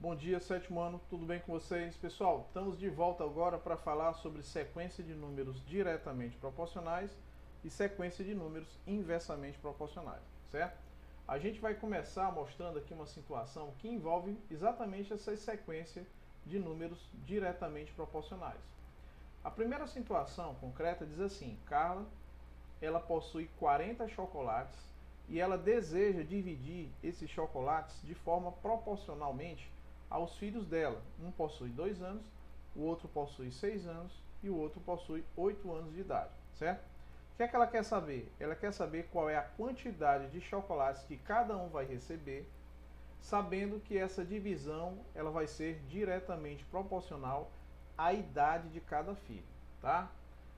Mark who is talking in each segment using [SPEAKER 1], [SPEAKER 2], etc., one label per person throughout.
[SPEAKER 1] Bom dia, sétimo ano, tudo bem com vocês? Pessoal, estamos de volta agora para falar sobre sequência de números diretamente proporcionais e sequência de números inversamente proporcionais, certo? A gente vai começar mostrando aqui uma situação que envolve exatamente essa sequência de números diretamente proporcionais. A primeira situação concreta diz assim: Carla, ela possui 40 chocolates e ela deseja dividir esses chocolates de forma proporcionalmente aos filhos dela. Um possui 2 anos, o outro possui 6 anos e o outro possui 8 anos de idade, certo? O que é que ela quer saber? Ela quer saber qual é a quantidade de chocolates que cada um vai receber, sabendo que essa divisão ela vai ser diretamente proporcional à idade de cada filho, tá?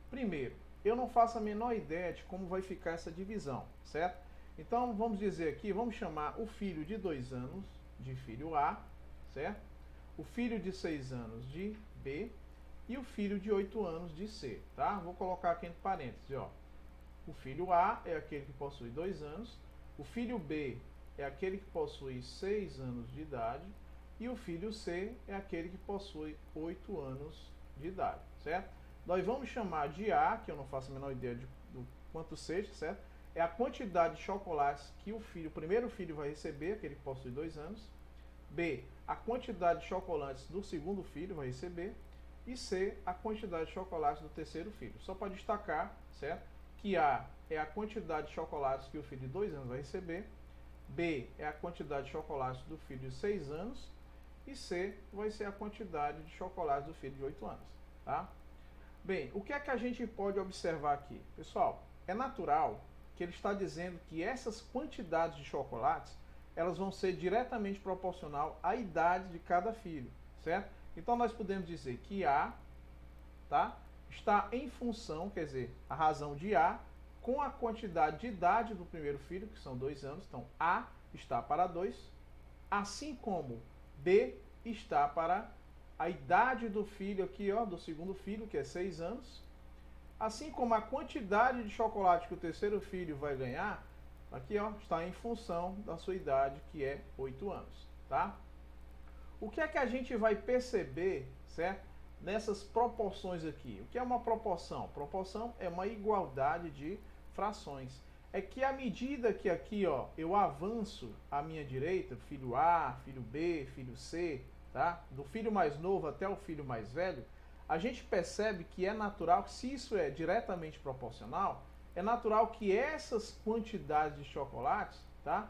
[SPEAKER 1] Primeiro, eu não faço a menor ideia de como vai ficar essa divisão, certo? Então vamos dizer aqui, vamos chamar o filho de 2 anos de filho A, certo? O filho de 6 anos de B e o filho de 8 anos de C, tá? Vou colocar aqui entre parênteses, ó. O filho A é aquele que possui 2 anos, o filho B é aquele que possui 6 anos de idade e o filho C é aquele que possui 8 anos de idade, certo? Nós vamos chamar de A, que eu não faço a menor ideia do quanto seja, certo? É a quantidade de chocolates que o primeiro filho vai receber, aquele que possui 2 anos. B, a quantidade de chocolates do segundo filho vai receber. E C, a quantidade de chocolates do terceiro filho. Só para destacar, certo? Que A é a quantidade de chocolates que o filho de 2 anos vai receber. B é a quantidade de chocolates do filho de 6 anos. E C vai ser a quantidade de chocolates do filho de 8 anos, tá? Bem, o que é que a gente pode observar aqui? Pessoal, é natural que ele está dizendo que essas quantidades de chocolates elas vão ser diretamente proporcional à idade de cada filho, certo? Então nós podemos dizer que A, tá, está em função, quer dizer, a razão de A com a quantidade de idade do primeiro filho, que são 2 anos, então A está para 2, assim como B está para a idade do filho aqui, ó, do segundo filho, que é 6 anos, assim como a quantidade de chocolate que o terceiro filho vai ganhar, aqui, ó, está em função da sua idade, que é 8 anos, tá? O que é que a gente vai perceber, certo? Nessas proporções aqui. O que é uma proporção? Proporção é uma igualdade de frações. É que à medida que aqui, ó, eu avanço à minha direita, filho A, filho B, filho C, tá? Do filho mais novo até o filho mais velho, a gente percebe que é natural, se isso é diretamente proporcional, é natural que essas quantidades de chocolates, tá?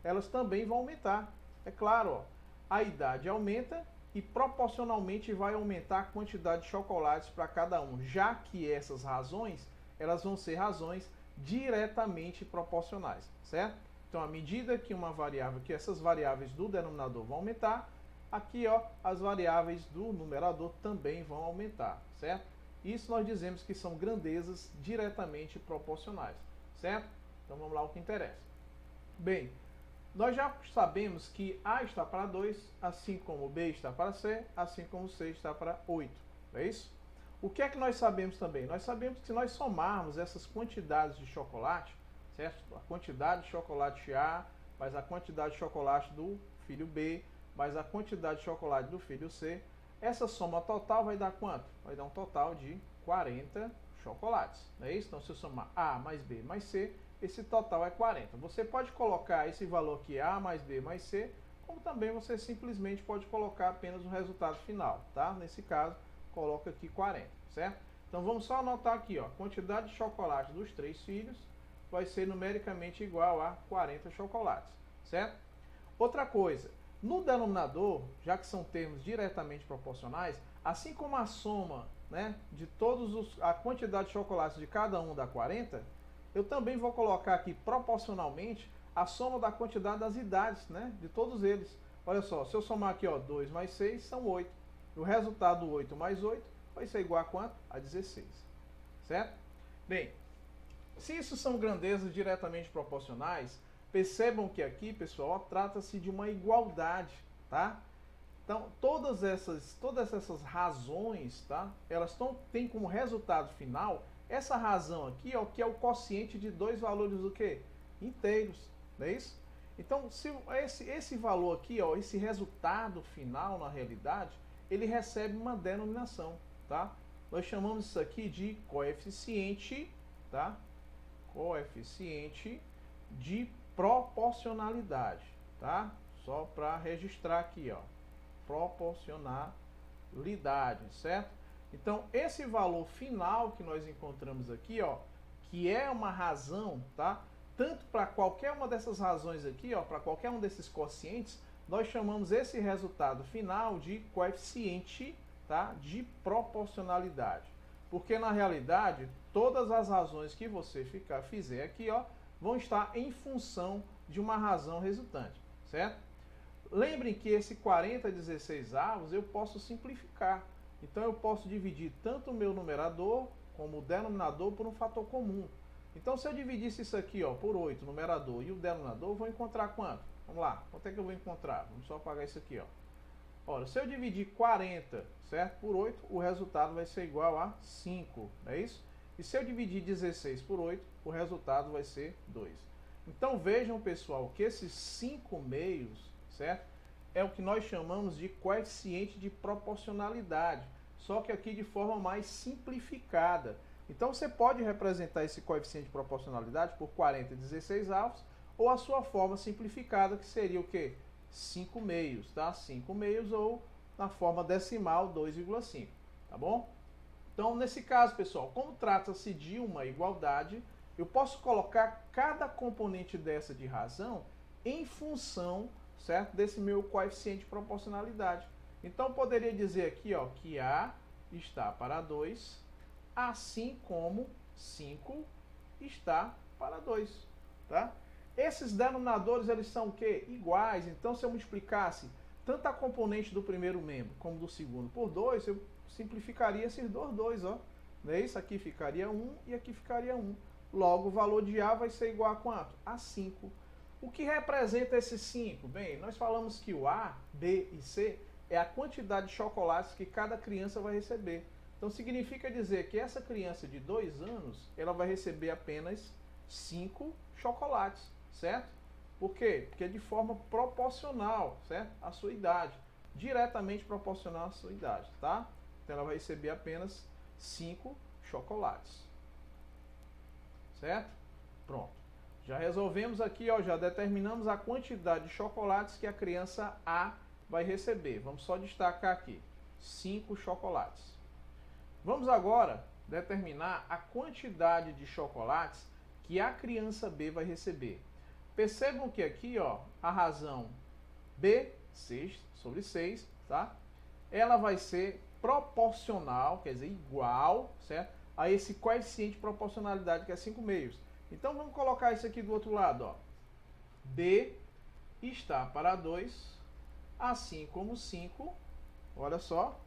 [SPEAKER 1] Elas também vão aumentar. É claro, ó, a idade aumenta e proporcionalmente vai aumentar a quantidade de chocolates para cada um, já que essas razões, elas vão ser razões diretamente proporcionais, certo? Então, à medida que uma variável, que essas variáveis do denominador vão aumentar, aqui, ó, as variáveis do numerador também vão aumentar, certo? Isso nós dizemos que são grandezas diretamente proporcionais, certo? Então vamos lá o que interessa. Bem, nós já sabemos que A está para 2, assim como B está para C, assim como C está para 8, não é isso? O que é que nós sabemos também? Nós sabemos que se nós somarmos essas quantidades de chocolate, certo? A quantidade de chocolate A, mais a quantidade de chocolate do filho B, mais a quantidade de chocolate do filho C, essa soma total vai dar quanto? Vai dar um total de 40 chocolates, não é isso? Então, se eu somar A mais B mais C, esse total é 40. Você pode colocar esse valor aqui, A mais B mais C, como também você simplesmente pode colocar apenas o resultado final, tá? Nesse caso, coloca aqui 40, certo? Então, vamos só anotar aqui, ó, a quantidade de chocolate dos 3 filhos vai ser numericamente igual a 40 chocolates, certo? Outra coisa, no denominador, já que são termos diretamente proporcionais, assim como a soma, né, de a quantidade de chocolates de cada um dá 40, eu também vou colocar aqui proporcionalmente a soma da quantidade das idades, né, de todos eles. Olha só, se eu somar aqui, ó, 2 mais 6 são 8. O resultado 8 mais 8 vai ser igual a quanto? A 16. Certo? Bem, se isso são grandezas diretamente proporcionais, percebam que aqui, pessoal, trata-se de uma igualdade, tá? Então, todas essas razões, tá? Elas têm como resultado final essa razão aqui, ó, que é o quociente de dois valores do quê? Inteiros, não é isso? Então, se esse valor aqui, ó, esse resultado final, na realidade, ele recebe uma denominação, tá? Nós chamamos isso aqui de coeficiente, tá? Coeficiente de proporcionalidade, tá? Só para registrar aqui, ó, proporcionalidade, certo? Então, esse valor final que nós encontramos aqui, ó, que é uma razão, tá? Tanto para qualquer uma dessas razões aqui, ó, para qualquer um desses quocientes, nós chamamos esse resultado final de coeficiente, tá? De proporcionalidade. Porque na realidade, todas as razões que você fizer aqui, ó, vão estar em função de uma razão resultante, certo? Lembrem que esse 40/16 eu posso simplificar. Então eu posso dividir tanto o meu numerador como o denominador por um fator comum. Então se eu dividisse isso aqui, ó, por 8, o numerador e o denominador, eu vou encontrar quanto? Vamos lá, quanto é que eu vou encontrar? Vamos só apagar isso aqui, ó. Ora, se eu dividir 40, certo, por 8, o resultado vai ser igual a 5, não é isso? E se eu dividir 16 por 8, o resultado vai ser 2. Então vejam, pessoal, que esses 5 meios, certo, é o que nós chamamos de coeficiente de proporcionalidade, só que aqui de forma mais simplificada. Então você pode representar esse coeficiente de proporcionalidade por 40/16, ou a sua forma simplificada, que seria o quê? 5 meios, tá? 5 meios, ou na forma decimal 2,5, tá bom? Então, nesse caso, pessoal, como trata-se de uma igualdade, eu posso colocar cada componente dessa de razão em função, certo, desse meu coeficiente de proporcionalidade. Então, poderia dizer aqui, ó, que A está para 2, assim como 5 está para 2, tá? Esses denominadores, eles são o quê? Iguais. Então, se eu multiplicasse tanto a componente do primeiro membro como do segundo por 2, eu simplificaria esses dois, ó. Isso aqui ficaria 1 e aqui ficaria 1. Logo, o valor de A vai ser igual a quanto? A 5. O que representa esse 5? Bem, nós falamos que o A, B e C é a quantidade de chocolates que cada criança vai receber. Então, significa dizer que essa criança de 2 anos, ela vai receber apenas 5 chocolates, certo? Por quê? Porque é de forma proporcional, certo? À sua idade. Diretamente proporcional à sua idade, tá? Então, ela vai receber apenas 5 chocolates. Certo? Pronto. Já resolvemos aqui, ó, já determinamos a quantidade de chocolates que a criança A vai receber. Vamos só destacar aqui. 5 chocolates. Vamos agora determinar a quantidade de chocolates que a criança B vai receber. Percebam que aqui, ó, a razão B, 6/6, tá? Ela vai ser proporcional, quer dizer, igual, certo? A esse coeficiente de proporcionalidade, que é 5 meios. Então, vamos colocar isso aqui do outro lado, ó. B está para 2, assim como 5, olha só.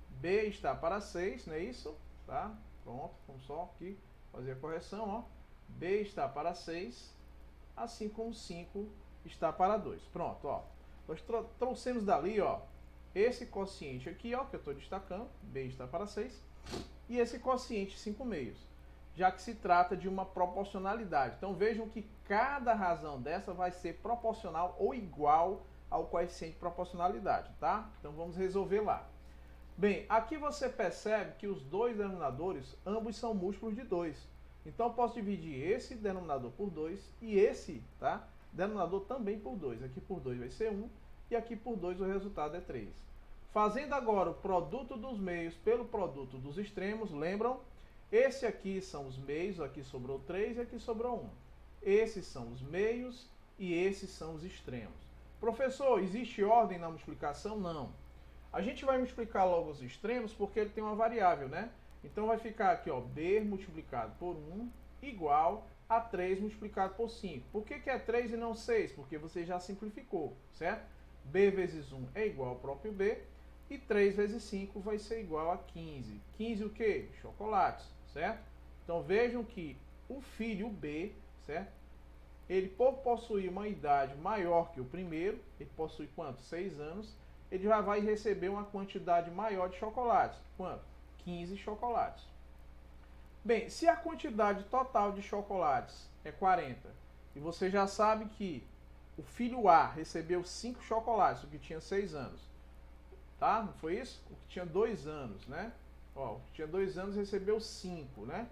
[SPEAKER 1] B está para 6, não é isso? Tá? Pronto, vamos só aqui fazer a correção, ó. B está para 6, assim como 5 está para 2. Pronto, ó. Nós trouxemos dali, ó, esse quociente aqui, ó, que eu estou destacando, B está para 6, e esse quociente 5 meios, já que se trata de uma proporcionalidade. Então vejam que cada razão dessa vai ser proporcional ou igual ao coeficiente de proporcionalidade, tá? Então vamos resolver lá. Bem, aqui você percebe que os dois denominadores, ambos são múltiplos de 2. Então eu posso dividir esse denominador por 2 e esse, tá, denominador também por 2. Aqui por 2 vai ser 1 e aqui por 2 o resultado é 3. Fazendo agora o produto dos meios pelo produto dos extremos, lembram? Esse aqui são os meios, aqui sobrou 3 e aqui sobrou 1. Esses são os meios e esses são os extremos. Professor, existe ordem na multiplicação? Não. A gente vai multiplicar logo os extremos porque ele tem uma variável, né? Então vai ficar aqui, ó, B multiplicado por 1 igual a 3 multiplicado por 5. Por que é 3 e não 6? Porque você já simplificou, certo? B vezes 1 é igual ao próprio B. E 3 vezes 5 vai ser igual a 15. 15 o quê? Chocolates, certo? Então vejam que o filho B, certo? Ele, por possuir uma idade maior que o primeiro, ele possui quanto? 6 anos, ele já vai receber uma quantidade maior de chocolates. Quanto? 15 chocolates. Bem, se a quantidade total de chocolates é 40, e você já sabe que o filho A recebeu 5 chocolates, o que tinha 6 anos. Tá? Não foi isso? O que tinha 2 anos, né? Ó, o que tinha 2 anos recebeu 5, né?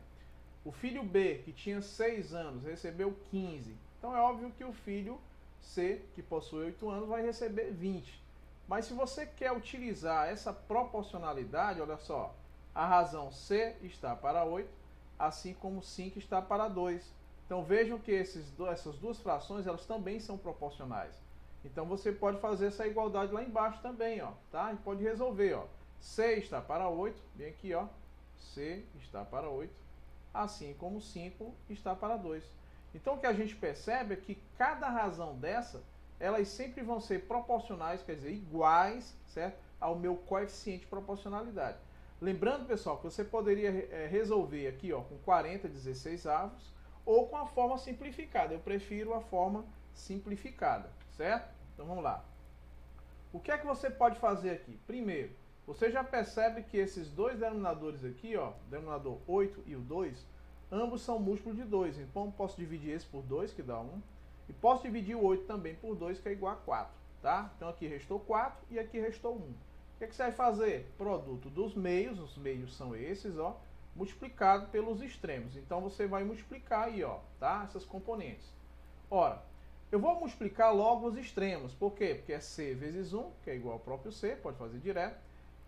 [SPEAKER 1] O filho B, que tinha 6 anos, recebeu 15. Então é óbvio que o filho C, que possui 8 anos, vai receber 20. Mas se você quer utilizar essa proporcionalidade, olha só, a razão C está para 8, assim como 5 está para 2. Então vejam que essas duas frações, elas também são proporcionais. Então você pode fazer essa igualdade lá embaixo também, ó, tá? E pode resolver, ó. C está para 8, bem aqui, ó. C está para 8, assim como 5 está para 2. Então o que a gente percebe é que cada razão dessa, elas sempre vão ser proporcionais, quer dizer, iguais, certo? Ao meu coeficiente de proporcionalidade. Lembrando, pessoal, que você poderia resolver aqui, ó, com 40/16, ou com a forma simplificada. Eu prefiro a forma simplificada, certo? Então vamos lá. O que é que você pode fazer aqui? Primeiro, você já percebe que esses dois denominadores aqui, ó, o denominador 8 e o 2, ambos são múltiplos de 2. Então posso dividir esse por 2, que dá 1. E posso dividir o 8 também por 2, que é igual a 4. Tá? Então aqui restou 4 e aqui restou 1. O que é que você vai fazer? Produto dos meios, os meios são esses, ó, multiplicado pelos extremos. Então você vai multiplicar aí, ó, tá? Essas componentes. Ora, eu vou multiplicar logo os extremos. Por quê? Porque é C vezes 1, que é igual ao próprio C, pode fazer direto.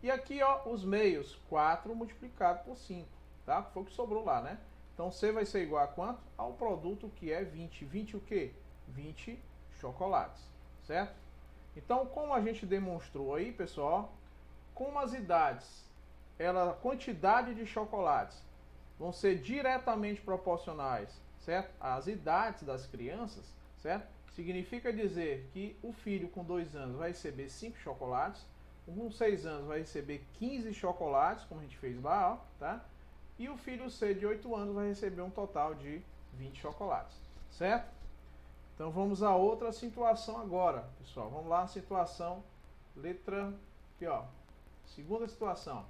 [SPEAKER 1] E aqui, ó, os meios, 4 multiplicado por 5, tá? Foi o que sobrou lá, né? Então C vai ser igual a quanto? Ao produto que é 20. 20 o quê? 20 chocolates, certo? Então, como a gente demonstrou aí, pessoal, como as idades, a quantidade de chocolates vão ser diretamente proporcionais, certo? Às idades das crianças, certo? Significa dizer que o filho com 2 anos vai receber 5 chocolates, o com 6 anos vai receber 15 chocolates, como a gente fez lá, ó, tá? E o filho C de 8 anos vai receber um total de 20 chocolates, certo? Então vamos a outra situação agora, pessoal. Vamos lá, situação, letra aqui, ó. Segunda situação.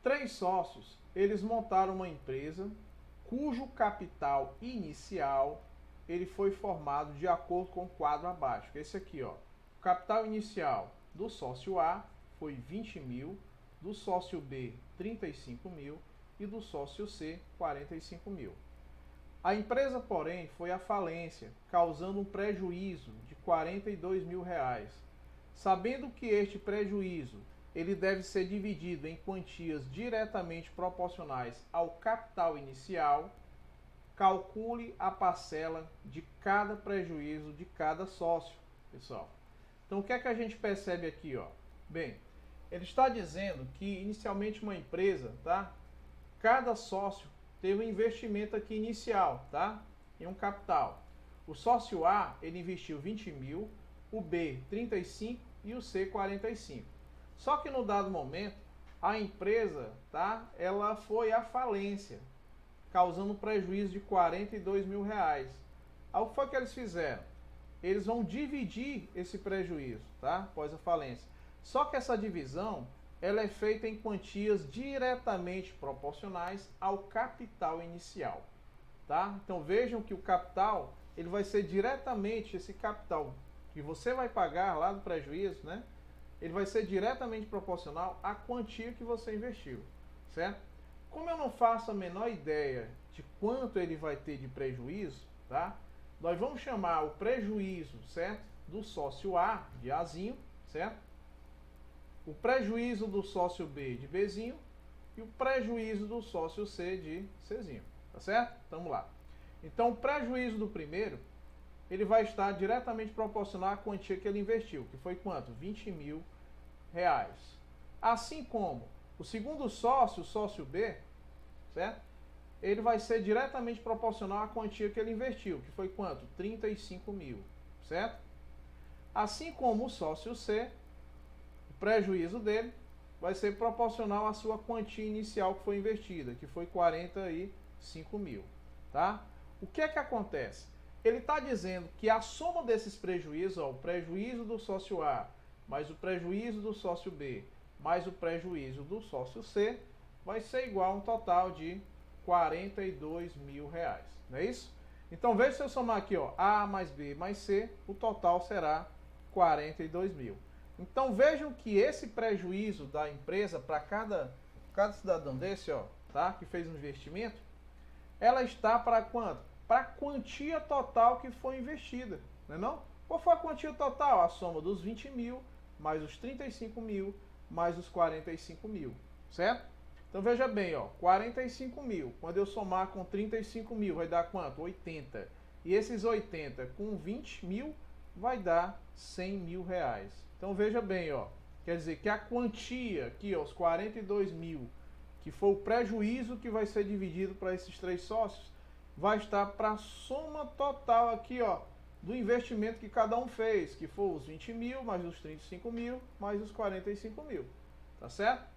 [SPEAKER 1] 3 sócios, eles montaram uma empresa cujo capital inicial ele foi formado de acordo com o quadro abaixo. Esse aqui, ó. O capital inicial do sócio A foi 20 mil, do sócio B 35 mil e do sócio C 45 mil. A empresa, porém, foi à falência, causando um prejuízo de 42 mil reais. Sabendo que este prejuízo ele deve ser dividido em quantias diretamente proporcionais ao capital inicial, calcule a parcela de cada prejuízo de cada sócio, pessoal. Então, o que é que a gente percebe aqui, ó? Bem, ele está dizendo que inicialmente uma empresa, tá? Cada sócio teve um investimento aqui inicial, tá? Em um capital. O sócio A, ele investiu 20 mil, o B 35 e o C 45. Só que no dado momento, a empresa, tá? Ela foi à falência, causando um prejuízo de 42 mil reais. Aí o que foi que eles fizeram? Eles vão dividir esse prejuízo, tá? Após a falência. Só que essa divisão, ela é feita em quantias diretamente proporcionais ao capital inicial, tá? Então vejam que o capital, ele vai ser diretamente, esse capital que você vai pagar lá do prejuízo, né? Ele vai ser diretamente proporcional à quantia que você investiu, certo? Como eu não faço a menor ideia de quanto ele vai ter de prejuízo, tá? Nós vamos chamar o prejuízo, certo? Do sócio A, de Azinho, certo? O prejuízo do sócio B, de Bzinho, e o prejuízo do sócio C, de Czinho, tá certo? Vamos lá. Então, o prejuízo do primeiro, ele vai estar diretamente proporcional à quantia que ele investiu, que foi quanto? 20 mil reais. Assim como o segundo sócio, o sócio B, certo? Ele vai ser diretamente proporcional à quantia que ele investiu, que foi quanto? 35 mil, certo? Assim como o sócio C, o prejuízo dele vai ser proporcional à sua quantia inicial que foi investida, que foi 45 mil, tá? O que é que acontece? Ele está dizendo que a soma desses prejuízos, ó, o prejuízo do sócio A, mais o prejuízo do sócio B, mais o prejuízo do sócio C, vai ser igual a um total de 42 mil reais, não é isso? Então veja se eu somar aqui, ó, A mais B mais C, o total será 42 mil. Então vejam que esse prejuízo da empresa para cada cidadão desse, ó, tá, que fez um investimento, ela está para quanto? Para a quantia total que foi investida, não é não? Qual foi a quantia total? A soma dos 20 mil, mais os 35 mil, mais os 45 mil, certo? Então veja bem, ó, 45 mil, quando eu somar com 35 mil, vai dar quanto? 80. E esses 80 com 20 mil, vai dar 100 mil reais. Então veja bem, ó, quer dizer que a quantia aqui, ó, os 42 mil, que foi o prejuízo que vai ser dividido para esses três sócios, vai estar para a soma total aqui, ó, do investimento que cada um fez, que foi os 20 mil, mais os 35 mil, mais os 45 mil, tá certo?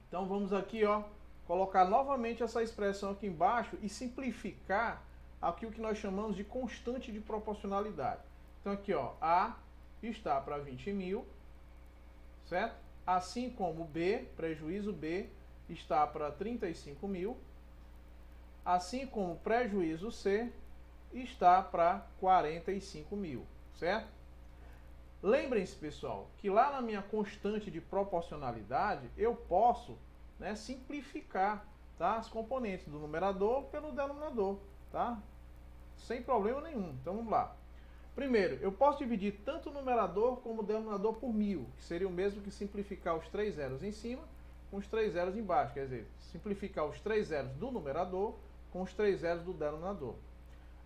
[SPEAKER 1] Então vamos aqui, ó, colocar novamente essa expressão aqui embaixo e simplificar aqui o que nós chamamos de constante de proporcionalidade. Então aqui, ó, A está para 20 mil, certo? Assim como B, prejuízo B, está para 35 mil, assim como prejuízo C está para 45 mil, certo? Lembrem-se, pessoal, que lá na minha constante de proporcionalidade, eu posso, né, simplificar, tá, as componentes do numerador pelo denominador, tá? Sem problema nenhum. Então vamos lá. Primeiro, eu posso dividir tanto o numerador como o denominador por 1000, que seria o mesmo que simplificar os 3 zeros em cima com os 3 zeros embaixo, quer dizer, simplificar os 3 zeros do numerador com os 3 zeros do denominador.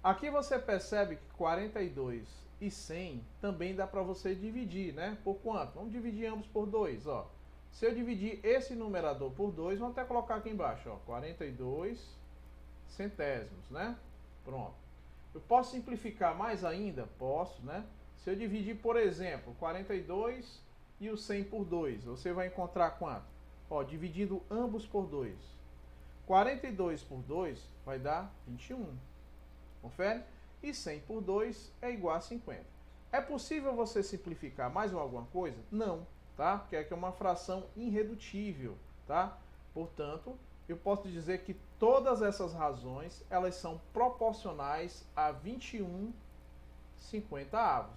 [SPEAKER 1] Aqui você percebe que 42 e 100 também dá para você dividir, né? Por quanto? Vamos dividir ambos por 2, ó. Se eu dividir esse numerador por 2, vamos até colocar aqui embaixo, ó, 42 centésimos, né? Pronto. Eu posso simplificar mais ainda? Posso, né? Se eu dividir, por exemplo, 42 e o 100 por 2, você vai encontrar quanto? Ó, dividindo ambos por 2. 42 por 2 vai dar 21. Confere? E 100 por 2 é igual a 50. É possível você simplificar mais ou alguma coisa? Não, tá? Porque aqui é uma fração irredutível, tá? Portanto, eu posso dizer que todas essas razões, elas são proporcionais a 21/50.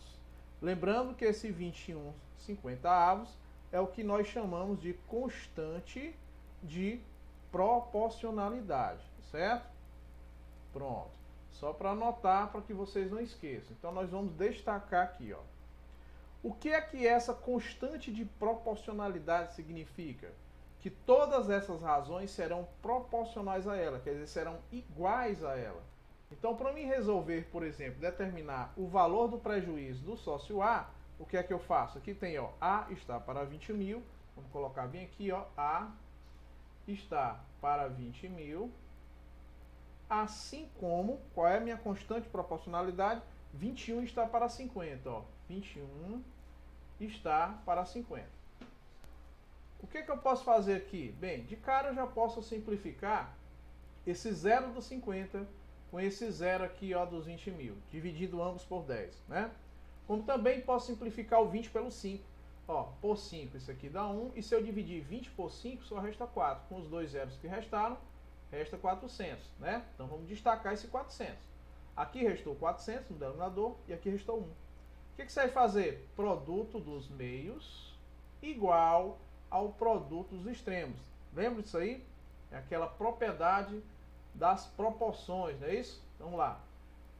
[SPEAKER 1] Lembrando que esse 21/50 é o que nós chamamos de constante de proporcionalidade, certo? Pronto. Só para anotar, para que vocês não esqueçam. Então nós vamos destacar aqui, ó. O que é que essa constante de proporcionalidade significa? Que todas essas razões serão proporcionais a ela, quer dizer, serão iguais a ela. Então, para mim resolver, por exemplo, determinar o valor do prejuízo do sócio A, o que é que eu faço? Aqui tem, ó, A está para 20 mil, vamos colocar bem aqui, ó, A está para 20 mil, assim como, qual é a minha constante de proporcionalidade? 21 está para 50, ó, 21 está para 50. O que eu posso fazer aqui? Bem, de cara eu já posso simplificar esse zero dos 50 com esse zero aqui, ó, dos 20 mil, dividindo ambos por 10, né? Como também posso simplificar o 20 pelo 5. Ó, por 5 isso aqui dá 1, e se eu dividir 20 por 5 só resta 4. Com os dois zeros que restaram, resta 400, né? Então vamos destacar esse 400. Aqui restou 400 no denominador e aqui restou 1. O que você vai fazer? Produto dos meios igual ao produto dos extremos. Lembra disso aí? É aquela propriedade das proporções, não é isso? Vamos lá.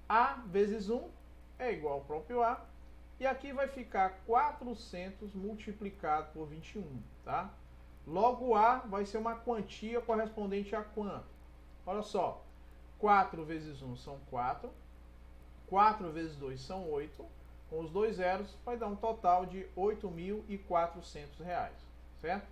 [SPEAKER 1] A vezes 1 é igual ao próprio A. E aqui vai ficar 400 multiplicado por 21, tá? Logo, A vai ser uma quantia correspondente a quanto? Olha só. 4 vezes 1 são 4. 4 vezes 2 são 8. Com os dois zeros, vai dar um total de R$ 8.400, certo?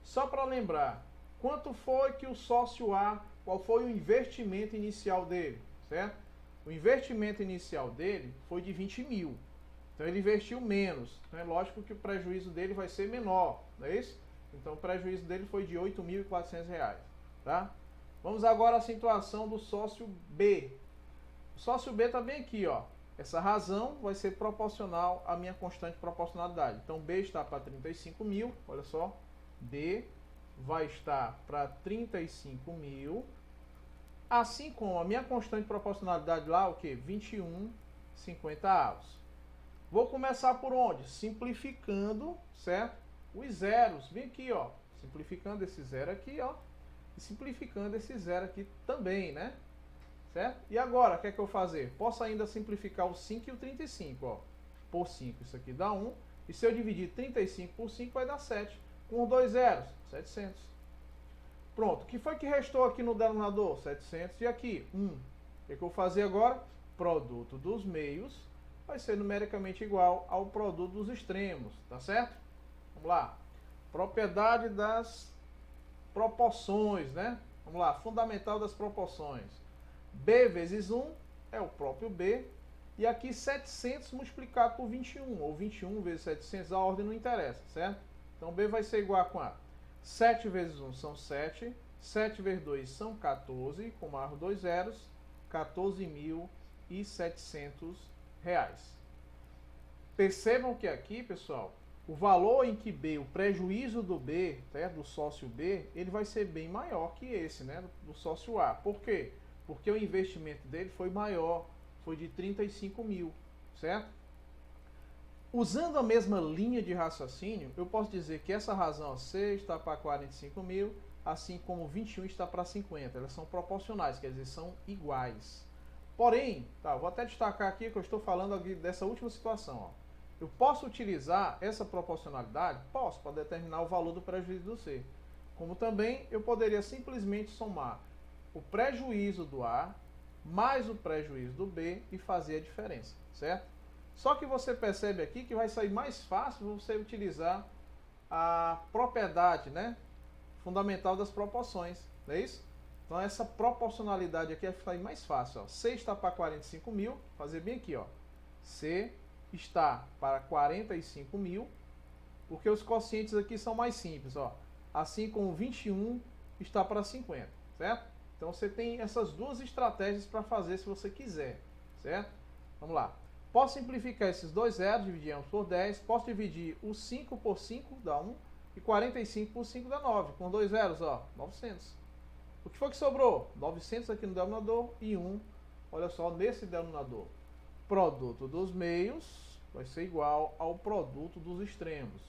[SPEAKER 1] Só para lembrar, quanto foi que o sócio A, qual foi o investimento inicial dele, certo? O investimento inicial dele foi de 20 mil. Então ele investiu menos. Então é lógico que o prejuízo dele vai ser menor, não é isso? Então o prejuízo dele foi de R$ 8.400, tá? Vamos agora à situação do sócio B. O sócio B está bem aqui, ó. Essa razão vai ser proporcional à minha constante de proporcionalidade. Então B está para 35 mil, olha só. B vai estar para 35 mil Assim como a minha constante de proporcionalidade lá, o que? 21/50. Vou começar por onde? Simplificando, certo? Os zeros. Vem aqui, ó. Simplificando esse zero aqui, ó. E simplificando esse zero aqui também, né? Certo? E agora, o que é que eu vou fazer? Posso ainda simplificar o 5 e o 35, ó. Por 5, isso aqui dá 1. E se eu dividir 35 por 5, vai dar 7. Com 2 zeros, 700. Pronto. O que foi que restou aqui no denominador? 700. E aqui, 1. O que é que eu vou fazer agora? Produto dos meios vai ser numericamente igual ao produto dos extremos, tá certo? Vamos lá. Propriedade das proporções, né? Vamos lá. Fundamental das proporções. B vezes 1 é o próprio B. E aqui 700 multiplicado por 21, ou 21 vezes 700, a ordem não interessa, certo? Então B vai ser igual a quanto? 7 vezes 1 são 7, 7 vezes 2 são 14, com mais 2 zeros, 14.700 reais. Percebam que aqui, pessoal, o valor em que B, o prejuízo do B, certo? Do sócio B, ele vai ser bem maior que esse, né? Do sócio A. Por quê? Porque o investimento dele foi maior, foi de 35 mil, certo? Usando a mesma linha de raciocínio, eu posso dizer que essa razão C está para 45 mil, assim como 21 está para 50. Elas são proporcionais, quer dizer, são iguais. Porém, tá, vou até destacar aqui que eu estou falando aqui dessa última situação. Ó. Eu posso utilizar essa proporcionalidade? Posso, para determinar o valor do prejuízo do C. Como também eu poderia simplesmente somar o prejuízo do A mais o prejuízo do B e fazer a diferença, certo? Só que você percebe aqui que vai sair mais fácil você utilizar a propriedade, né, fundamental das proporções, não é isso? Então essa proporcionalidade aqui vai sair mais fácil. Ó. C está para 45 mil, fazer bem aqui, ó. C está para 45 mil, porque os quocientes aqui são mais simples, ó. Assim como 21 está para 50, certo? Então você tem essas duas estratégias para fazer se você quiser, certo? Vamos lá. Posso simplificar esses dois zeros, dividir por 10. Posso dividir o 5 por 5, dá 1. E 45 por 5 dá 9. Com dois zeros, ó, 900. O que foi que sobrou? 900 aqui no denominador e 1, olha só, nesse denominador. Produto dos meios vai ser igual ao produto dos extremos.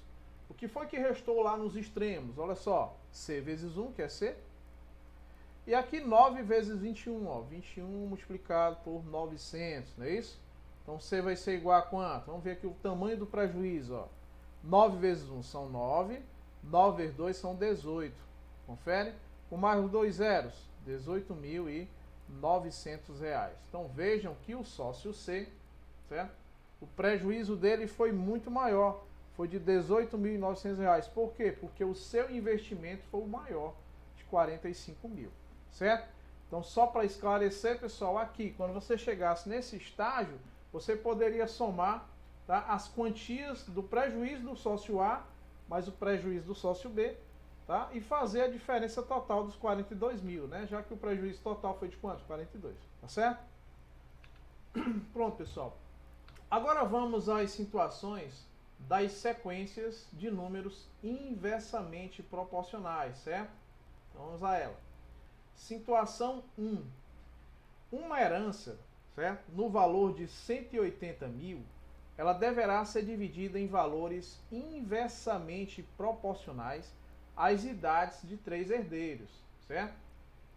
[SPEAKER 1] O que foi que restou lá nos extremos? Olha só, C vezes 1, que é C. E aqui 9 vezes 21, ó, 21 multiplicado por 900, não é isso? Então C vai ser igual a quanto? Vamos ver aqui o tamanho do prejuízo, ó. 9 vezes 1 são 9, 9 vezes 2 são 18. Confere? Com mais os dois zeros, 18.900 reais. Então vejam que o sócio C, certo? O prejuízo dele foi muito maior, foi de 18.900 reais. Por quê? Porque o seu investimento foi o maior, de 45 mil. Certo? Então, só para esclarecer, pessoal, aqui, quando você chegasse nesse estágio, você poderia somar, tá, as quantias do prejuízo do sócio A mais o prejuízo do sócio B, tá, e fazer a diferença total dos 42 mil, né, já que o prejuízo total foi de quanto? 42, tá certo? Pronto, pessoal. Agora vamos às situações das sequências de números inversamente proporcionais, certo? Então, vamos a ela. Situação 1. Uma herança, certo? No valor de 180 mil, ela deverá ser dividida em valores inversamente proporcionais às idades de 3 herdeiros, certo?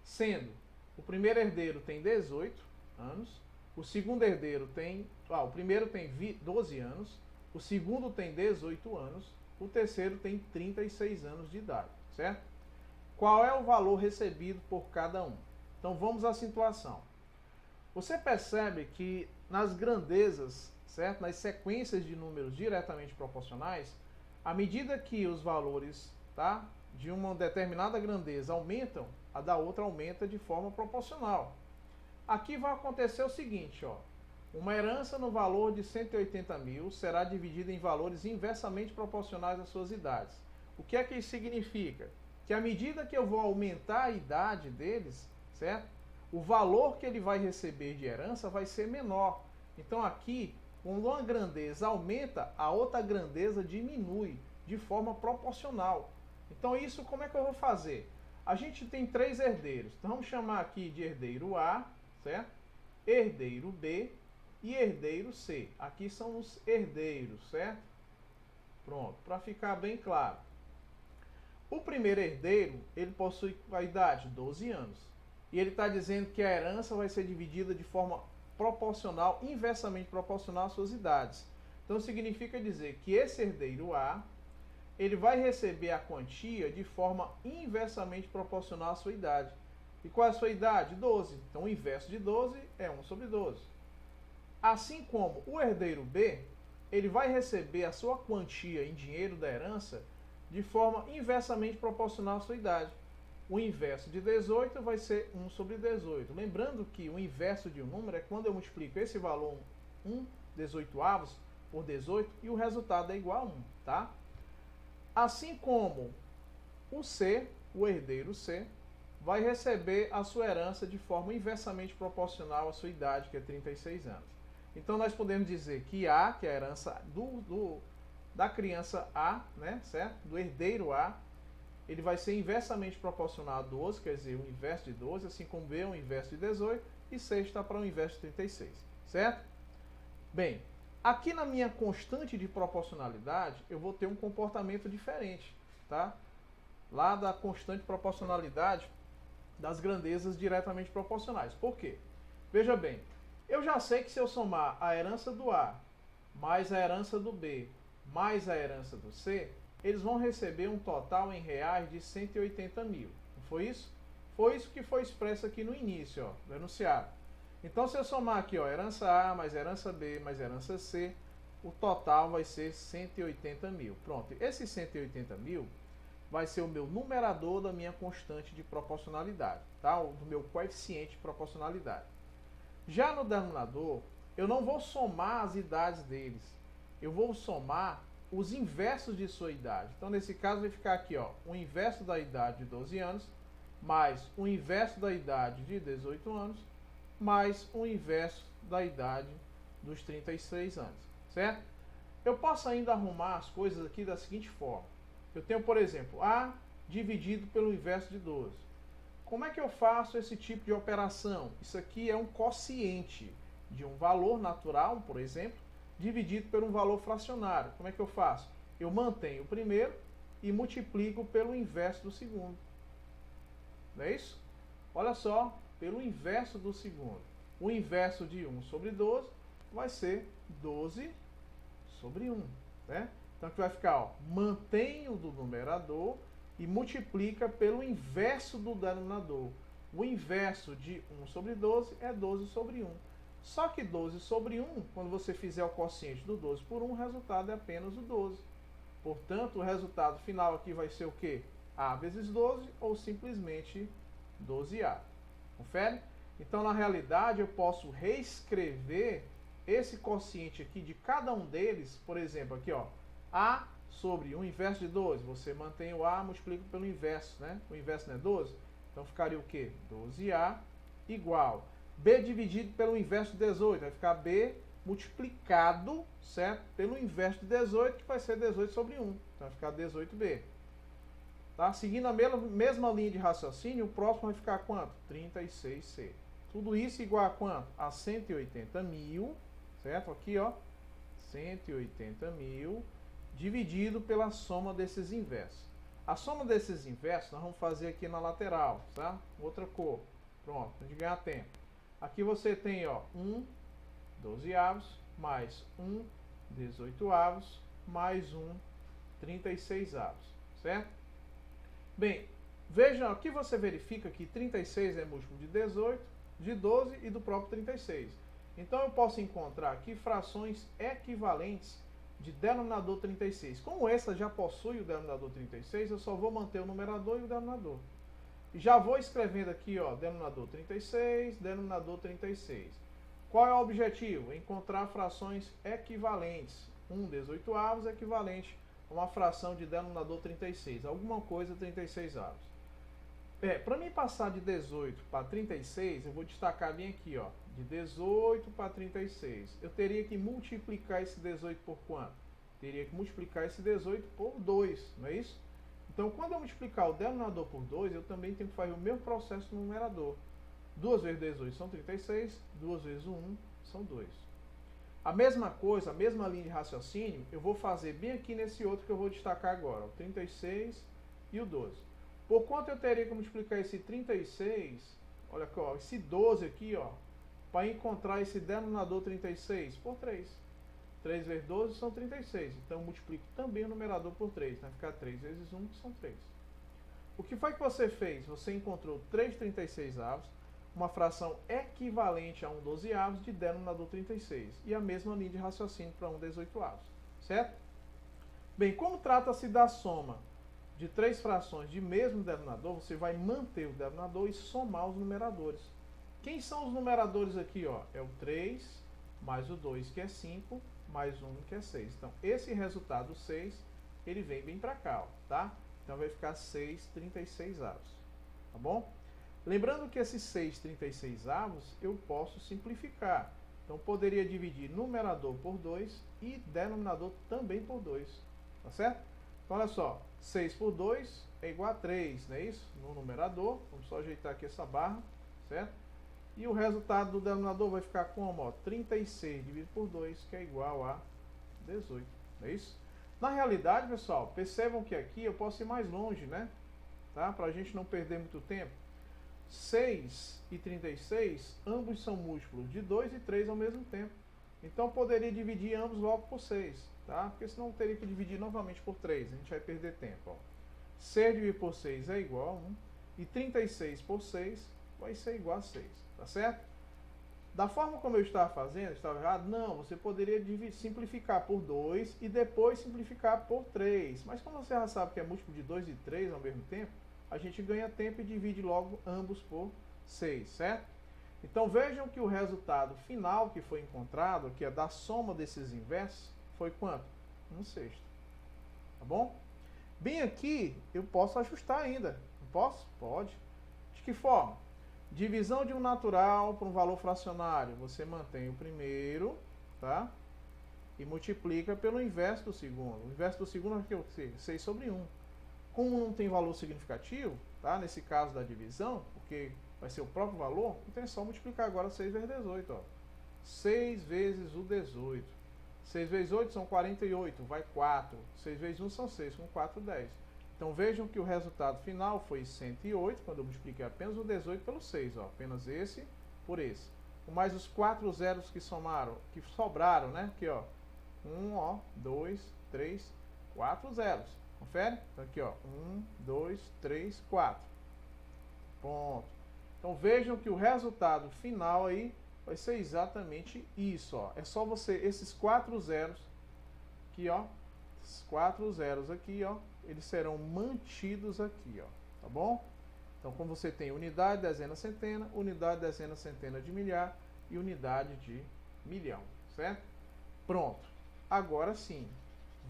[SPEAKER 1] Sendo, o primeiro herdeiro tem 18 anos, o segundo herdeiro tem, o primeiro tem 12 anos, o segundo tem 18 anos, o terceiro tem 36 anos de idade, certo? Qual é o valor recebido por cada um? Então vamos à situação. Você percebe que nas grandezas, certo? Nas sequências de números diretamente proporcionais, à medida que os valores, tá, de uma determinada grandeza aumentam, a da outra aumenta de forma proporcional. Aqui vai acontecer o seguinte, ó. Uma herança no valor de 180 mil será dividida em valores inversamente proporcionais às suas idades. O que é que isso significa? Que à medida que eu vou aumentar a idade deles, certo? O valor que ele vai receber de herança vai ser menor. Então aqui, quando uma grandeza aumenta, a outra grandeza diminui de forma proporcional. Então isso como é que eu vou fazer? A gente tem 3 herdeiros. Então vamos chamar aqui de herdeiro A, certo? Herdeiro B e herdeiro C. Aqui são os herdeiros, certo? Pronto, para ficar bem claro. O primeiro herdeiro, ele possui a idade 12 anos. E ele está dizendo que a herança vai ser dividida de forma proporcional, inversamente proporcional às suas idades. Então significa dizer que esse herdeiro A, ele vai receber a quantia de forma inversamente proporcional à sua idade. E qual é a sua idade? 12. Então o inverso de 12 é 1 sobre 12. Assim como o herdeiro B, ele vai receber a sua quantia em dinheiro da herança de forma inversamente proporcional à sua idade. O inverso de 18 vai ser 1 sobre 18. Lembrando que o inverso de um número é quando eu multiplico esse valor 1 18avos por 18 e o resultado é igual a 1, tá? Assim como o C, o herdeiro C, vai receber a sua herança de forma inversamente proporcional à sua idade, que é 36 anos. Então nós podemos dizer que A, que é a herança da criança A, né, certo? Do herdeiro A, ele vai ser inversamente proporcional a 12, quer dizer, o inverso de 12, assim como B é o inverso de 18, e C está para o inverso de 36, certo? Bem, aqui na minha constante de proporcionalidade, eu vou ter um comportamento diferente, tá? Lá da constante de proporcionalidade das grandezas diretamente proporcionais. Por quê? Veja bem, eu já sei que se eu somar a herança do A, mais a herança do B, mais a herança do C, eles vão receber um total em reais de 180 mil. Não foi isso? Foi isso que foi expresso aqui no início, ó, do enunciado. Então, se eu somar aqui, ó, herança A, mais herança B, mais herança C, o total vai ser 180 mil. Pronto, esse 180 mil vai ser o meu numerador da minha constante de proporcionalidade, tá? Do meu coeficiente de proporcionalidade. Já no denominador, eu não vou somar as idades deles, eu vou somar os inversos de sua idade. Então, nesse caso, vai ficar aqui, ó, o inverso da idade de 12 anos, mais o inverso da idade de 18 anos, mais o inverso da idade dos 36 anos, certo? Eu posso ainda arrumar as coisas aqui da seguinte forma. Eu tenho, por exemplo, A dividido pelo inverso de 12. Como é que eu faço esse tipo de operação? Isso aqui é um quociente de um valor natural, por exemplo, dividido por um valor fracionário. Como é que eu faço? Eu mantenho o primeiro e multiplico pelo inverso do segundo. Não é isso? Olha só, pelo inverso do segundo. O inverso de 1 sobre 12 vai ser 12 sobre 1. Né? Então aqui vai ficar, ó, mantém o do numerador e multiplica pelo inverso do denominador. O inverso de 1 sobre 12 é 12 sobre 1. Só que 12 sobre 1, quando você fizer o quociente do 12 por 1, o resultado é apenas o 12. Portanto, o resultado final aqui vai ser o quê? A vezes 12 ou simplesmente 12A. Confere? Então, na realidade, eu posso reescrever esse quociente aqui de cada um deles, por exemplo, aqui, ó, A sobre o inverso de 12, você mantém o A, multiplica pelo inverso, né? O inverso não é 12? Então, ficaria o quê? 12A igual B dividido pelo inverso de 18, vai ficar B multiplicado, certo? Pelo inverso de 18, que vai ser 18 sobre 1. Então vai ficar 18B. Tá? Seguindo a mesma linha de raciocínio, o próximo vai ficar quanto? 36C. Tudo isso igual a quanto? A 180 mil, certo? Aqui, ó, 180 mil dividido pela soma desses inversos. A soma desses inversos nós vamos fazer aqui na lateral, tá? Outra cor. Pronto, a gente ganhar tempo. Aqui você tem, ó, 1 12avos, mais 1 18avos, mais 1 36avos, certo? Bem, vejam, aqui você verifica que 36 é múltiplo de 18, de 12 e do próprio 36. Então eu posso encontrar aqui frações equivalentes de denominador 36. Como essa já possui o denominador 36, eu só vou manter o numerador e o denominador. Já vou escrevendo aqui, ó, denominador 36, denominador 36. Qual é o objetivo? Encontrar frações equivalentes. 1 18avos é equivalente a uma fração de denominador 36. Alguma coisa 36avos. Para mim passar de 18 para 36, eu vou destacar bem aqui, ó, de 18 para 36. Eu teria que multiplicar esse 18 por quanto? Teria que multiplicar esse 18 por 2, não é isso? Então, quando eu multiplicar o denominador por 2, eu também tenho que fazer o mesmo processo no numerador. 2 vezes 18 são 36, 2 vezes 1 são 2. A mesma coisa, a mesma linha de raciocínio, eu vou fazer bem aqui nesse outro que eu vou destacar agora, o 36 e o 12. Por quanto eu teria que multiplicar esse 36, olha aqui, ó, esse 12 aqui, ó, para encontrar esse denominador 36? Por 3. 3 vezes 12 são 36. Então, eu multiplico também o numerador por 3. Vai ficar 3 vezes 1, que são 3. O que foi que você fez? Você encontrou 3 36avos, uma fração equivalente a 1 12avos de denominador 36. E a mesma linha de raciocínio para 1 18avos. Certo? Bem, como trata-se da soma de 3 frações de mesmo denominador, você vai manter o denominador e somar os numeradores. Quem são os numeradores aqui? Ó? É o 3 mais o 2, que é 5, mais 1, que é 6. Então, esse resultado 6, ele vem bem para cá, ó, tá? Então, vai ficar 6 36avos, tá bom? Lembrando que esses 6 36avos, eu posso simplificar. Então, poderia dividir numerador por 2 e denominador também por 2, tá certo? Então, olha só, 6 por 2 é igual a 3, não é isso? No numerador, vamos só ajeitar aqui essa barra, certo? E o resultado do denominador vai ficar como? Ó, 36 dividido por 2, que é igual a 18. Não é isso? Na realidade, pessoal, percebam que aqui eu posso ir mais longe, né? Tá? Para a gente não perder muito tempo. 6 e 36, ambos são múltiplos de 2 e 3 ao mesmo tempo. Então, eu poderia dividir ambos logo por 6, tá? Porque senão eu teria que dividir novamente por 3. A gente vai perder tempo, ó. 6 dividido por 6 é igual a 1. E 36 por 6 vai ser igual a 6. Tá certo? Da forma como eu estava fazendo, estava errado? Não, você poderia simplificar por 2 e depois simplificar por 3. Mas como você já sabe que é múltiplo de 2 e 3 ao mesmo tempo, a gente ganha tempo e divide logo ambos por 6, certo? Então vejam que o resultado final que foi encontrado, que é da soma desses inversos, foi quanto? 1/6. Tá bom? Bem aqui, eu posso ajustar ainda. Não posso? Pode. De que forma? Divisão de um natural por um valor fracionário. Você mantém o primeiro, tá? E multiplica pelo inverso do segundo. O inverso do segundo é o que? 6 sobre 1. Como não tem valor significativo, tá? Nesse caso da divisão, porque vai ser o próprio valor, então é só multiplicar agora 6 vezes 18. Ó. 6 vezes o 18. 6 vezes 8 são 48, vai 4. 6 vezes 1 são 6, com 4, 10. Então vejam que o resultado final foi 108, quando eu multipliquei apenas o 18 pelo 6, ó, apenas esse por esse. Mais os 4 zeros que somaram, que sobraram, né? Aqui, ó. 1, ó, 2, 3, 4 zeros. Confere? Então aqui, ó, 1, 2, 3, 4. Ponto. Então vejam que o resultado final aí vai ser exatamente isso, ó. É só você, esses 4 zeros aqui, ó, esses 4 zeros aqui, ó, eles serão mantidos aqui, ó, tá bom? Então, como você tem unidade, dezena, centena, unidade, dezena, centena de milhar e unidade de milhão, certo? Pronto. Agora sim,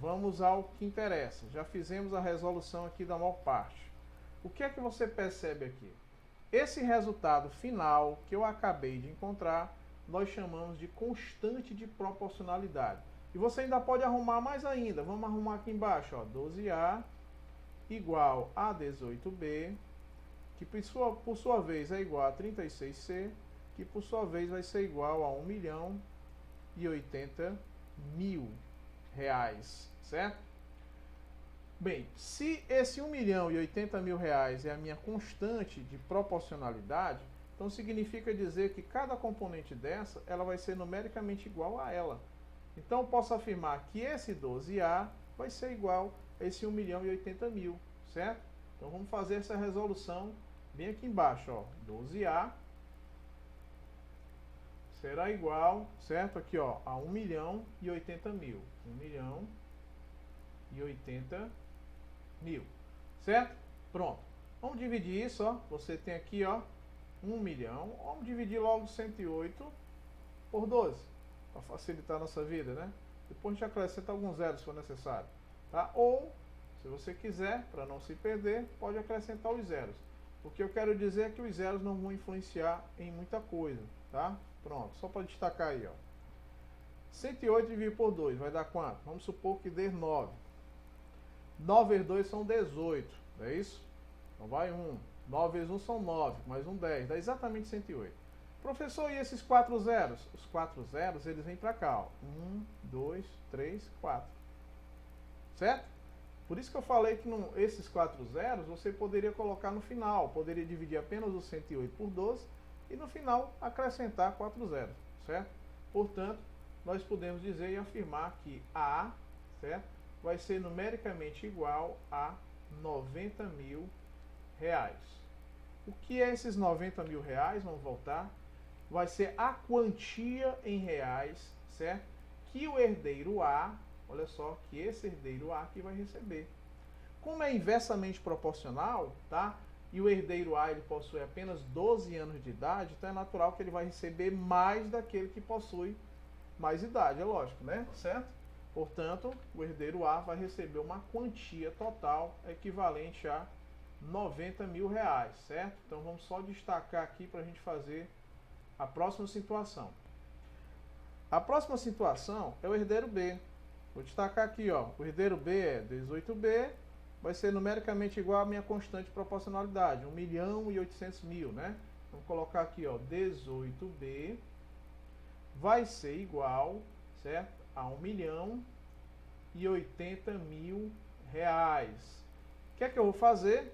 [SPEAKER 1] vamos ao que interessa. Já fizemos a resolução aqui da maior parte. O que é que você percebe aqui? Esse resultado final que eu acabei de encontrar, nós chamamos de constante de proporcionalidade. E você ainda pode arrumar mais ainda. Vamos arrumar aqui embaixo, ó, 12A igual a 18B, que por sua vez é igual a 36C, que por sua vez vai ser igual a R$1.080.000, certo? Bem, se esse R$1.080.000 é a minha constante de proporcionalidade, então significa dizer que cada componente dessa, ela vai ser numericamente igual a ela. Então eu posso afirmar que esse 12A vai ser igual a esse 1.080.000, certo? Então vamos fazer essa resolução bem aqui embaixo, ó. 12A será igual, certo? Aqui, ó, a 1.080.000. 1.080.000, certo? Pronto. Vamos dividir isso, ó. Você tem aqui, ó, 1 milhão. Vamos dividir logo 108 por 12, para facilitar a nossa vida, né? Depois a gente acrescenta alguns zeros se for necessário, tá? Ou, se você quiser, para não se perder, pode acrescentar os zeros. O que eu quero dizer é que os zeros não vão influenciar em muita coisa, tá? Pronto, só para destacar aí, ó. 108 dividido por 2 vai dar quanto? Vamos supor que dê 9. 9 vezes 2 são 18, não é isso? Então vai 1. 9 vezes 1 são 9, mais um 10, dá exatamente 108. Professor, e esses 4 zeros? Os 4 zeros, eles vêm para cá, ó. 1, 2, 3, 4. Certo? Por isso que eu falei que esses 4 zeros você poderia colocar no final. Poderia dividir apenas o 108 por 12 e no final acrescentar 4 zeros. Certo? Portanto, nós podemos dizer e afirmar que A, certo, vai ser numericamente igual a 90 mil reais. O que é esses 90 mil reais? Vamos voltar. Vai ser a quantia em reais, certo? Que o herdeiro A, olha só, que esse herdeiro A aqui vai receber. Como é inversamente proporcional, tá? E o herdeiro A ele possui apenas 12 anos de idade, então é natural que ele vai receber mais daquele que possui mais idade, é lógico, né? Certo? Portanto, o herdeiro A vai receber uma quantia total equivalente a 90 mil reais, certo? Então vamos só destacar aqui para a gente fazer a próxima situação. A próxima situação é o herdeiro B. Vou destacar aqui, ó, o herdeiro B é 18B, vai ser numericamente igual à minha constante de proporcionalidade, 1.800.000, né? Vamos colocar aqui, ó, 18B vai ser igual, certo, a 1.080.000 reais. O que é que eu vou fazer?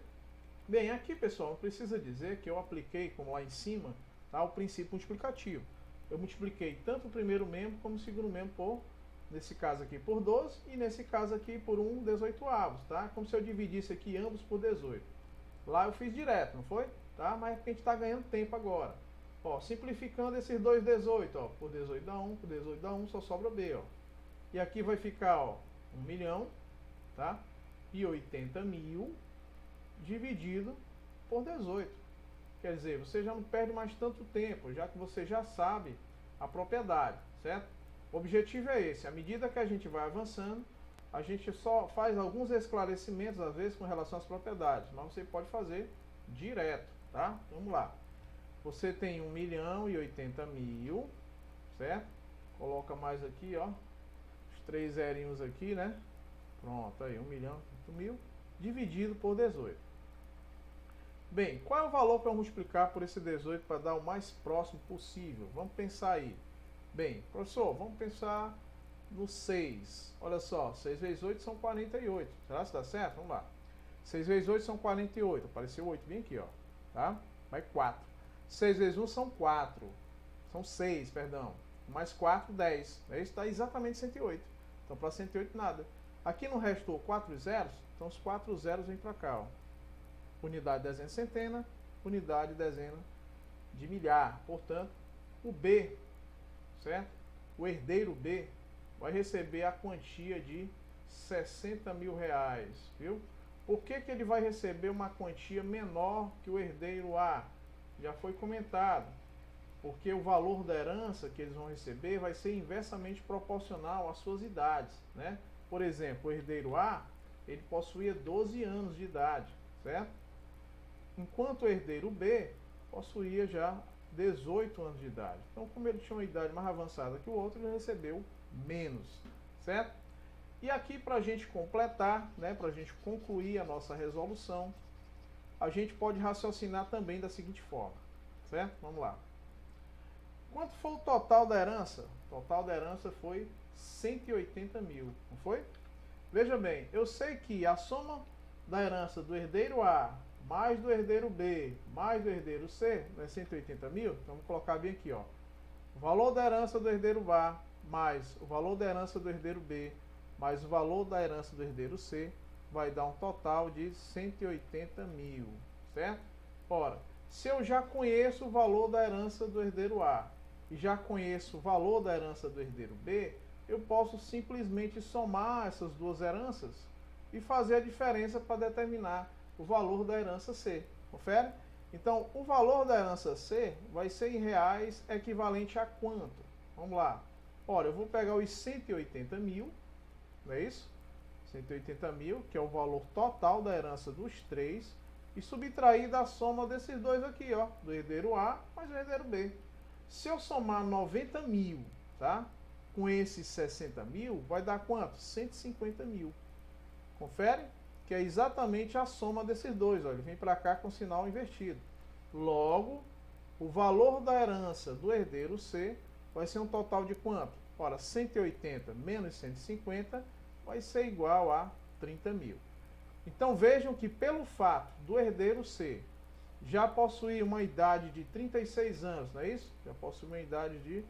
[SPEAKER 1] Bem, aqui, pessoal, não precisa dizer que eu apliquei, como lá em cima, tá, o princípio multiplicativo. Eu multipliquei tanto o primeiro membro como o segundo membro por, nesse caso aqui, por 12 e nesse caso aqui por 1/18, tá? Como se eu dividisse aqui ambos por 18. Lá eu fiz direto, não foi? Tá? Mas é porque a gente está ganhando tempo agora. Ó, simplificando esses dois 18, ó, por 18 dá 1, por 18 dá 1, só sobra B, ó. E aqui vai ficar, ó, 1 milhão, tá? E 80 mil dividido por 18. Quer dizer, você já não perde mais tanto tempo, já que você já sabe a propriedade, certo? O objetivo é esse. À medida que a gente vai avançando, a gente só faz alguns esclarecimentos, às vezes, com relação às propriedades, mas você pode fazer direto, tá? Vamos lá. Você tem 1.080.000, certo? Coloca mais aqui, ó, os 3 zerinhos aqui, né? Pronto, aí, 1.080.000 dividido por 18. Bem, qual é o valor para multiplicar por esse 18 para dar o mais próximo possível? Vamos pensar aí. Bem, professor, vamos pensar no 6. Olha só, 6 vezes 8 são 48. Será que dá certo? Vamos lá. 6 vezes 8 são 48. Apareceu 8 bem aqui, ó. Tá? Vai 4. 6 vezes 1 são 4. São 6, perdão. Mais 4, 10. Isso dá exatamente 108. Então, para 108, nada. Aqui não restou 4 zeros, então os 4 zeros vêm para cá, ó. Unidade, dezena, centena. Unidade, dezena de milhar. Portanto, o B, certo? O herdeiro B vai receber a quantia de 60 mil reais, viu? Por que ele vai receber uma quantia menor que o herdeiro A? Já foi comentado. Porque o valor da herança que eles vão receber vai ser inversamente proporcional às suas idades, né? Por exemplo, o herdeiro A, ele possuía 12 anos de idade, certo? Enquanto o herdeiro B possuía já 18 anos de idade. Então, como ele tinha uma idade mais avançada que o outro, ele recebeu menos, certo? E aqui, para a gente completar, né, para a gente concluir a nossa resolução, a gente pode raciocinar também da seguinte forma, certo? Vamos lá. Quanto foi o total da herança? O total da herança foi 180 mil, não foi? Veja bem, eu sei que a soma da herança do herdeiro A mais do herdeiro B, mais do herdeiro C, não é 180 mil? Então, vamos colocar bem aqui, ó. O valor da herança do herdeiro A, mais o valor da herança do herdeiro B, mais o valor da herança do herdeiro C, vai dar um total de 180 mil, certo? Ora, se eu já conheço o valor da herança do herdeiro A e já conheço o valor da herança do herdeiro B, eu posso simplesmente somar essas duas heranças e fazer a diferença para determinar o valor da herança C. Confere? Então, o valor da herança C vai ser em reais equivalente a quanto? Vamos lá. Ora, eu vou pegar os 180 mil, não é isso? 180 mil, que é o valor total da herança dos três, e subtrair da soma desses dois aqui, ó, do herdeiro A mais o herdeiro B. Se eu somar 90 mil, tá? Com esses 60 mil, vai dar quanto? 150 mil. Confere? Que é exatamente a soma desses dois. Ó. Ele vem para cá com sinal invertido. Logo, o valor da herança do herdeiro C vai ser um total de quanto? Ora, 180 menos 150 vai ser igual a 30 mil. Então vejam que pelo fato do herdeiro C já possuir uma idade de 36 anos, não é isso? Já possui uma idade de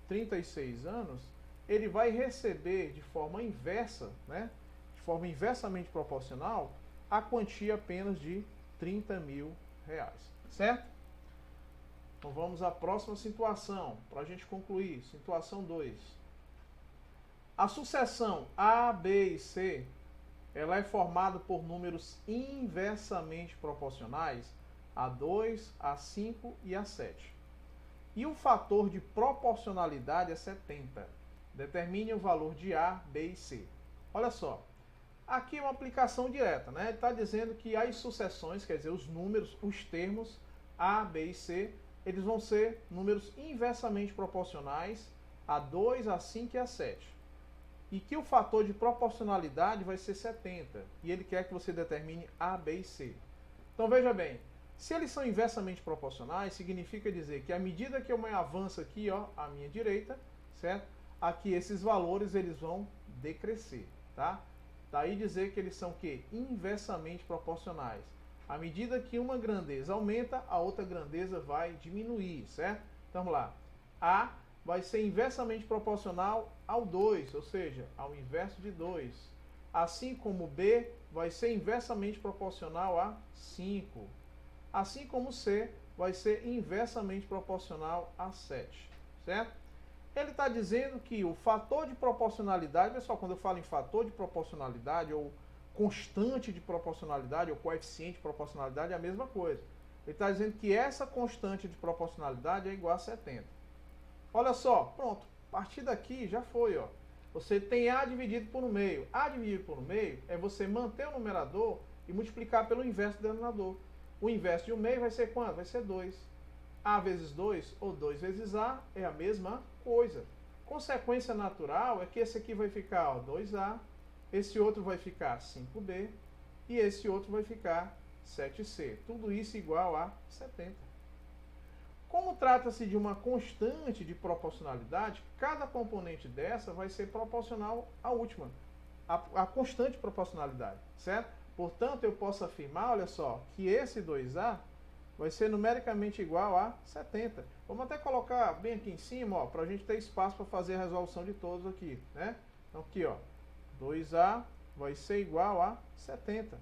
[SPEAKER 1] 36 anos, ele vai receber de forma inversa, né? De forma inversamente proporcional, a quantia apenas de 30 mil reais, certo? Então vamos à próxima situação, para a gente concluir. Situação 2. A sucessão A, B e C, ela é formada por números inversamente proporcionais a 2, a 5 e a 7. E o fator de proporcionalidade é 70. Determine o valor de A, B e C. Olha só, aqui é uma aplicação direta, né? Ele está dizendo que as sucessões, quer dizer, os números, os termos A, B e C, eles vão ser números inversamente proporcionais a 2, a 5 e a 7. E que o fator de proporcionalidade vai ser 70. E ele quer que você determine A, B e C. Então veja bem, se eles são inversamente proporcionais, significa dizer que à medida que eu avanço aqui, ó, à minha direita, certo? Aqui esses valores eles vão decrescer, tá? Daí dizer que eles são o quê? Inversamente proporcionais. À medida que uma grandeza aumenta, a outra grandeza vai diminuir, certo? Então vamos lá. A vai ser inversamente proporcional ao 2, ou seja, ao inverso de 2. Assim como B vai ser inversamente proporcional a 5. Assim como C vai ser inversamente proporcional a 7, certo? Ele está dizendo que o fator de proporcionalidade, pessoal, quando eu falo em fator de proporcionalidade, ou constante de proporcionalidade, ou coeficiente de proporcionalidade, é a mesma coisa. Ele está dizendo que essa constante de proporcionalidade é igual a 70. Olha só, pronto, a partir daqui já foi, ó. Você tem A dividido por no meio. A dividido por no meio é você manter o numerador e multiplicar pelo inverso do denominador. O inverso de 1 meio vai ser quanto? Vai ser 2. A vezes 2 ou 2 vezes A é a mesma coisa. Consequência natural é que esse aqui vai ficar, ó, 2A, esse outro vai ficar 5B e esse outro vai ficar 7C. Tudo isso igual a 70. Como trata-se de uma constante de proporcionalidade, cada componente dessa vai ser proporcional à última, a constante de proporcionalidade, certo? Portanto, eu posso afirmar, olha só, que esse 2A vai ser numericamente igual a 70. Vamos até colocar bem aqui em cima, para a gente ter espaço para fazer a resolução de todos aqui, né? Então aqui, ó, 2A vai ser igual a 70.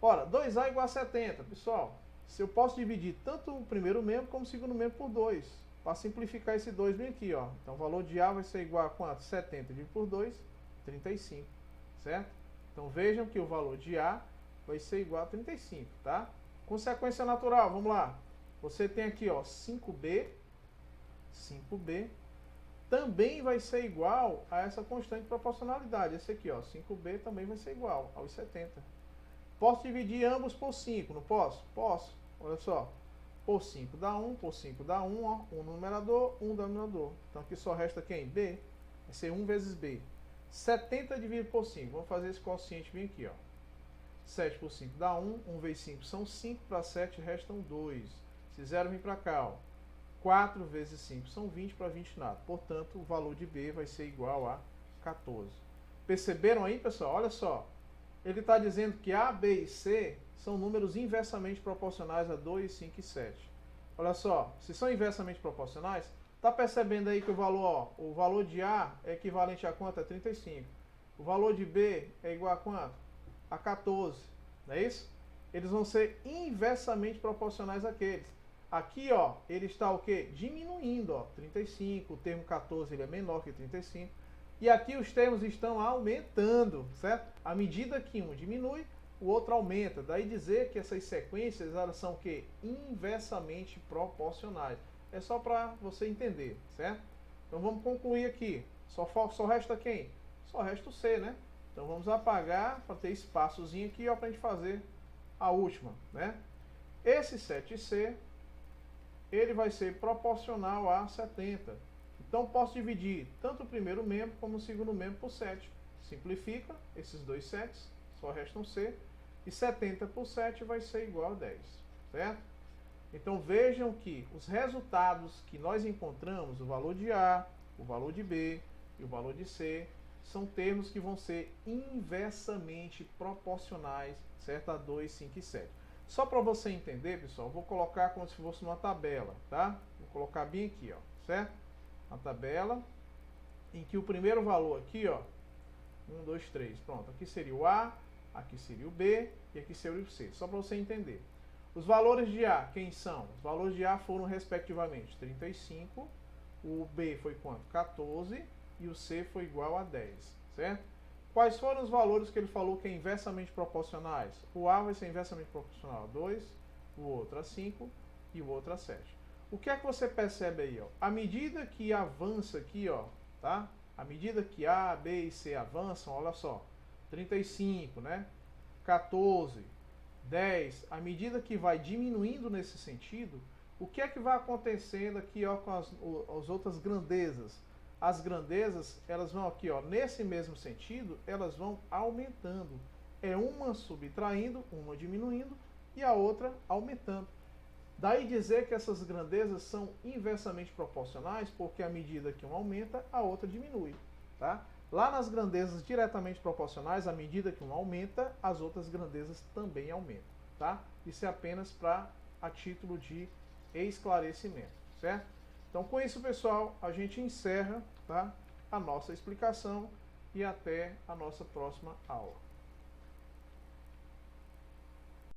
[SPEAKER 1] Ora, 2A igual a 70, pessoal. Se eu posso dividir tanto o primeiro membro como o segundo membro por 2. Para simplificar esse 2 bem aqui, ó. Então o valor de A vai ser igual a quanto? 70 dividido por 2, 35, certo? Então vejam que o valor de A vai ser igual a 35, tá? Consequência natural, vamos lá. Você tem aqui, ó, 5B também vai ser igual a essa constante de proporcionalidade. Esse aqui, ó, 5B também vai ser igual aos 70. Posso dividir ambos por 5, não posso? Posso. Olha só. Por 5 dá 1, por 5 dá 1, ó, 1 no numerador, 1 no denominador. Então aqui só resta quem? B. Vai ser 1 vezes B. 70 dividido por 5. Vamos fazer esse quociente bem aqui, ó. 7 por 5 dá 1, 1 vezes 5 são 5, para 7 restam 2. Esse 0 vem para cá, ó. 4 vezes 5 são 20, para 20 nada. Portanto, o valor de B vai ser igual a 14. Perceberam aí, pessoal? Olha só. Ele está dizendo que A, B e C são números inversamente proporcionais a 2, 5 e 7. Olha só, se são inversamente proporcionais, está percebendo aí que o valor, ó, o valor de A é equivalente a quanto? A 35. O valor de B é igual a quanto? A 14. Não é isso? Eles vão ser inversamente proporcionais àqueles. Aqui, ó, ele está o quê? Diminuindo, ó, 35. O termo 14 ele é menor que 35. E aqui os termos estão aumentando, certo? À medida que um diminui, o outro aumenta. Daí dizer que essas sequências elas são o quê? Inversamente proporcionais. É só para você entender, certo? Então vamos concluir aqui. Só resta quem? Só resta o C, né? Então vamos apagar para ter espaçozinho aqui para a gente fazer a última, né? Esse 7C, ele vai ser proporcional a 70. Então posso dividir tanto o primeiro membro como o segundo membro por 7. simplifica esses dois 7, só restam C, e 70 por 7 vai ser igual a 10, certo? Então vejam que os resultados que nós encontramos, o valor de A, o valor de B e o valor de C, são termos que vão ser inversamente proporcionais, certo? A 2, 5 e 7. Só para você entender, pessoal, eu vou colocar como se fosse uma tabela, tá? Vou colocar bem aqui, ó, certo? Uma tabela em que o primeiro valor aqui, ó, 1, 2, 3, pronto, aqui seria o A, aqui seria o B e aqui seria o C, só para você entender. Os valores de A, quem são? Os valores de A foram respectivamente 35, o B foi quanto? 14 e o C foi igual a 10, certo? Quais foram os valores que ele falou que é inversamente proporcionais? O A vai ser inversamente proporcional a 2, o outro a 5 e o outro a 7. O que é que você percebe aí, ó? À medida que avança aqui, ó, tá? À medida que A, B e C avançam, olha só, 35, né? 14, 10, à medida que vai diminuindo nesse sentido, o que é que vai acontecendo aqui, ó, com as outras grandezas? As grandezas, elas vão aqui, ó, nesse mesmo sentido, elas vão aumentando. É uma subtraindo, uma diminuindo e a outra aumentando. Daí dizer que essas grandezas são inversamente proporcionais, porque à medida que uma aumenta, a outra diminui, tá? Lá nas grandezas diretamente proporcionais, à medida que uma aumenta, as outras grandezas também aumentam, tá? Isso é apenas a título de esclarecimento, certo? Então, com isso, pessoal, a gente encerra, tá, a nossa explicação e até a nossa próxima aula.